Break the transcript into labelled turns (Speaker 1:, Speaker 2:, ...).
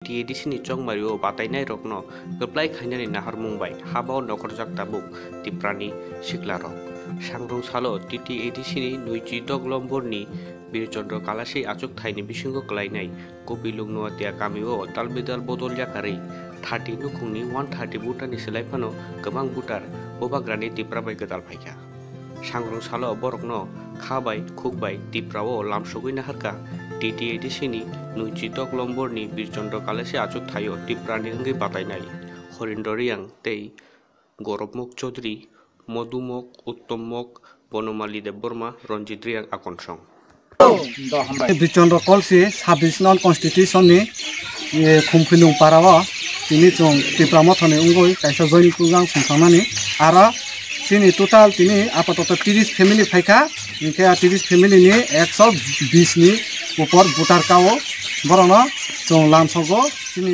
Speaker 1: TADC ni chongmario batainai rokno goplai khainani nahar mungbai habao nokorjak tabuk tiprani siklaro sangrung salo TADC ni nuichi doglomborni birchondro kalasi achuk thaini bisingo klainai kobilung noatia kamio talbidal bodol yakari 30 nukungni 130 butani selaifano gobang butar bobagrani tiprabai gedal phaika sangrung salo borokno khabai khukbai tiprao lamsogui naharka TADC ni nuichi doglomborni birchondro kalasi achuk thayo tiprani ngi batainai horindoriang tei gorobmuk chaudhary মধুমক উত্তমক বনমালী দেববর্মা রঞ্জিত রিয়াং আকনসং
Speaker 2: বিচন্দ্র কলসি 26 নং কনস্টিটিউশননি খুমফিলুং পারাও তিনি চং ত্রিপুরা মথনে উঙ্গই কাইসা জয়নি কুগাং সুংসামানি আরা তিনি total তিনি আপাতত 30 family ফাইকা ইনকে 30 family নি 120 নি উপর ভোটার কাও বরন চং লামসগো তিনি